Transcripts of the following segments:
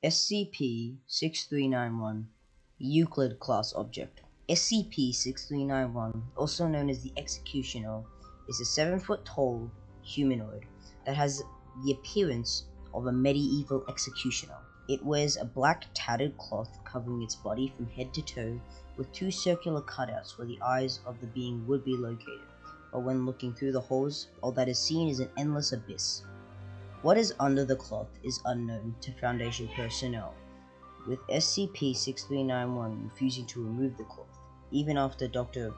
SCP-6391 Euclid Class Object. SCP-6391, also known as the Executioner, is a 7-foot tall humanoid that has the appearance of a medieval executioner. It wears a black tattered cloth covering its body from head to toe, with 2 circular cutouts where the eyes of the being would be located, but when looking through the holes, all that is seen is an endless abyss. What is under the cloth is unknown to Foundation personnel, with SCP-6391 refusing to remove the cloth, even after Dr.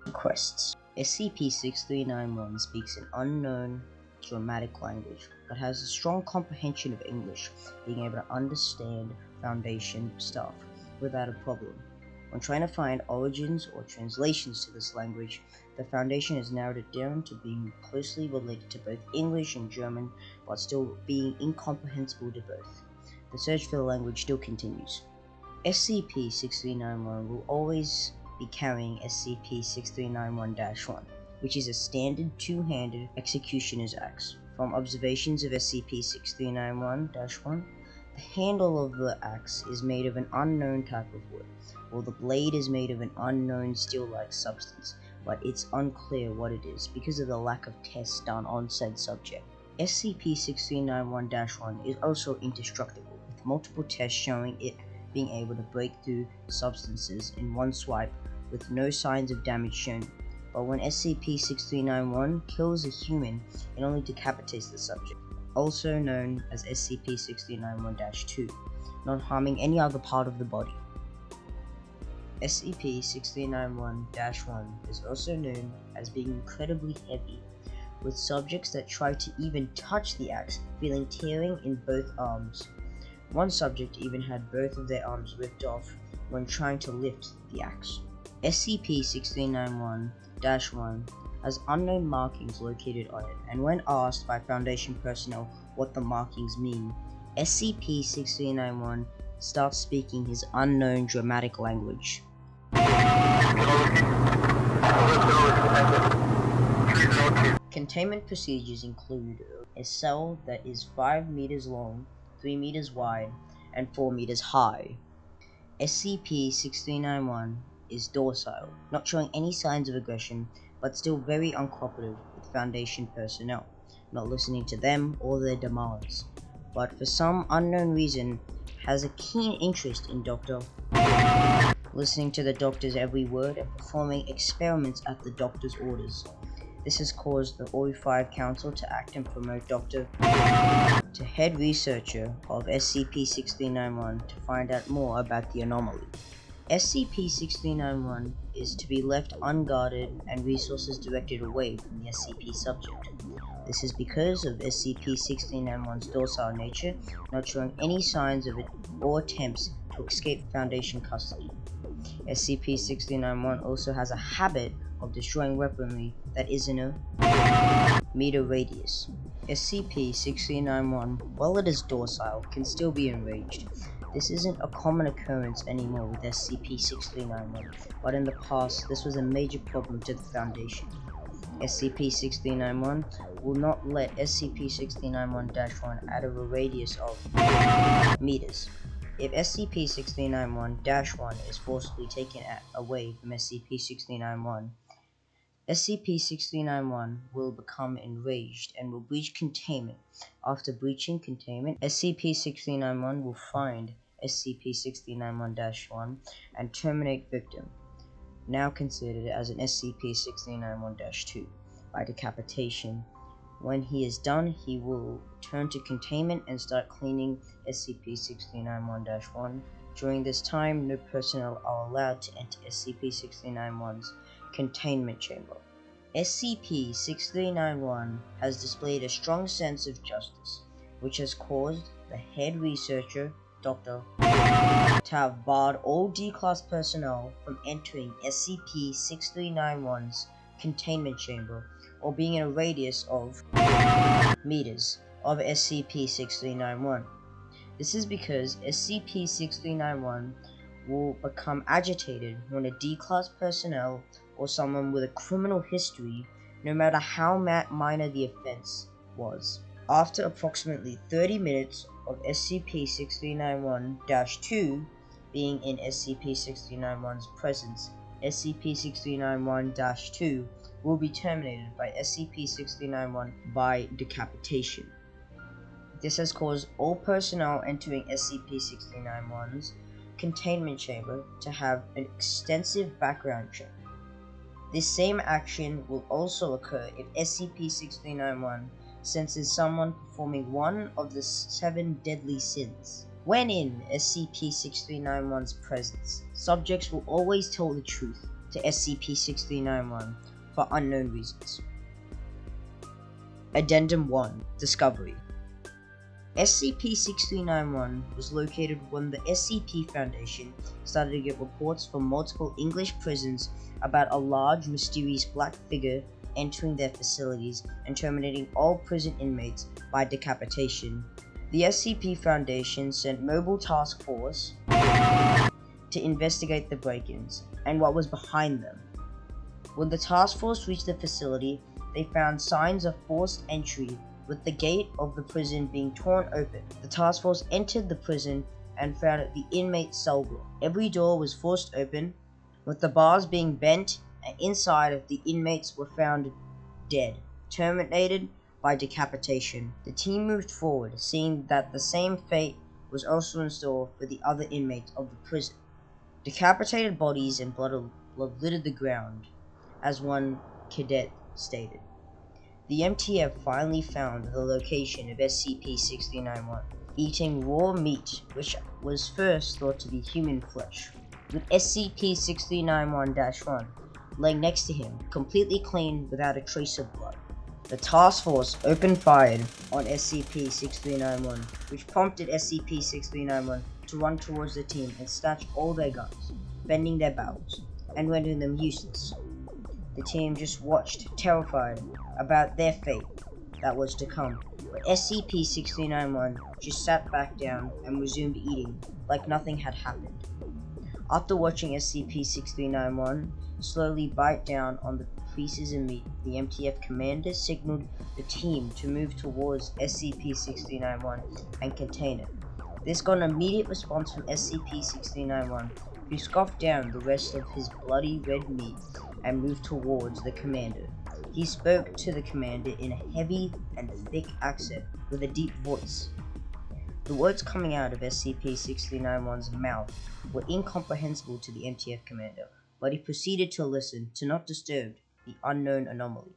requests. SCP-6391 speaks an unknown dramatic language, but has a strong comprehension of English, being able to understand Foundation staff without a problem. When trying to find origins or translations to this language, the Foundation has narrowed it down to being closely related to both English and German, but still being incomprehensible to both. The search for the language still continues. SCP-6391 will always be carrying SCP-6391-1, which is a standard 2-handed executioner's axe. From observations of SCP-6391-1, the handle of the axe is made of an unknown type of wood, while the blade is made of an unknown steel-like substance, but it's unclear what it is because of the lack of tests done on said subject. SCP-6391-1 is also indestructible, with multiple tests showing it being able to break through substances in one swipe with no signs of damage shown. But when SCP-6391 kills a human, it only decapitates the subject, also known as SCP-6391-2, not harming any other part of the body. SCP-6391-1 is also known as being incredibly heavy, with subjects that try to even touch the axe feeling tearing in both arms. One subject even had both of their arms ripped off when trying to lift the axe. SCP-6391-1 has unknown markings located on it, and when asked by Foundation personnel what the markings mean, SCP-6391 starts speaking his unknown dramatic language. Containment procedures include a cell that is 5 meters long, 3 meters wide, and 4 meters high. SCP-6391 is docile, not showing any signs of aggression, but still very uncooperative with Foundation personnel, not listening to them or their demands, but for some unknown reason has a keen interest in listening to the Doctor's every word and performing experiments at the Doctor's orders. This has caused the OI-5 Council to act and promote Dr. to head researcher of SCP-6391 to find out more about the anomaly. SCP-6391 is to be left unguarded and resources directed away from the SCP subject. This is because of SCP-6391's docile nature, not showing any signs of it or attempts to escape Foundation custody. SCP-6391 also has a habit of destroying weaponry that is in a meter radius. SCP-6391, while it is docile, can still be enraged. This isn't a common occurrence anymore with SCP-6391, but in the past this was a major problem to the Foundation. SCP-6391 will not let SCP-6391-1 out of a radius of meters. If SCP-6391-1 is forcibly taken away from SCP-6391, SCP-6391 will become enraged and will breach containment. After breaching containment, SCP-6391 will find SCP-6391-1 and terminate victim, now considered as an SCP-6391-2, by decapitation. When he is done, he will return to containment and start cleaning SCP-6391-1. During this time, no personnel are allowed to enter SCP-6391's containment chamber. SCP-6391 has displayed a strong sense of justice, which has caused the head researcher, Dr. to have barred all D-Class personnel from entering SCP-6391's containment chamber or being in a radius of meters of SCP-6391. This is because SCP-6391 will become agitated when a D-Class personnel or someone with a criminal history, no matter how minor the offense was. After approximately 30 minutes of SCP-6391-2 being in SCP-6391's presence, SCP-6391-2 will be terminated by SCP-6391 by decapitation. This has caused all personnel entering SCP-6391's containment chamber to have an extensive background check. This same action will also occur if SCP-6391 senses someone performing one of the 7 deadly sins. When in SCP-6391's presence, subjects will always tell the truth to SCP-6391 for unknown reasons. Addendum 1. Discovery. SCP-6391 was located when the SCP Foundation started to get reports from multiple English prisons about a large, mysterious black figure entering their facilities and terminating all prison inmates by decapitation. The SCP Foundation sent Mobile Task Force to investigate the break-ins and what was behind them. When the task force reached the facility, they found signs of forced entry, with the gate of the prison being torn open. The task force entered the prison and found the inmate cell block. Every door was forced open, with the bars being bent, and inside of the inmates were found dead, terminated by decapitation. The team moved forward, seeing that the same fate was also in store for the other inmates of the prison. Decapitated bodies and blood littered the ground, as one cadet stated. The MTF finally found the location of SCP-6391, eating raw meat, which was first thought to be human flesh, with SCP-6391-1 laying next to him, completely clean without a trace of blood. The task force opened fire on SCP-6391, which prompted SCP-6391 to run towards the team and snatch all their guns, bending their barrels, and rendering them useless. The team just watched, terrified about their fate that was to come, but SCP-6391 just sat back down and resumed eating like nothing had happened. After watching SCP-6391 slowly bite down on the pieces of meat, the MTF commander signaled the team to move towards SCP-6391 and contain it. This got an immediate response from SCP-6391, who scoffed down the rest of his bloody red meat and moved towards the commander. He spoke to the commander in a heavy and thick accent with a deep voice. The words coming out of SCP-6391's mouth were incomprehensible to the MTF commander, but he proceeded to listen to not disturb the unknown anomaly.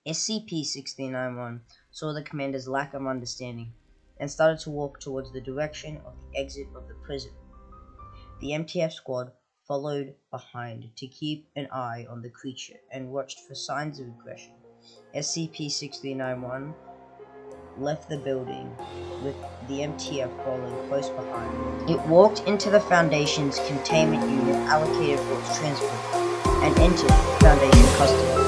SCP-6391 saw the commander's lack of understanding and started to walk towards the direction of the exit of the prison. The MTF squad followed behind to keep an eye on the creature and watched for signs of aggression. SCP-6391 left the building, with the MTF following close behind. It walked into the Foundation's containment unit allocated for its transport and entered Foundation custody.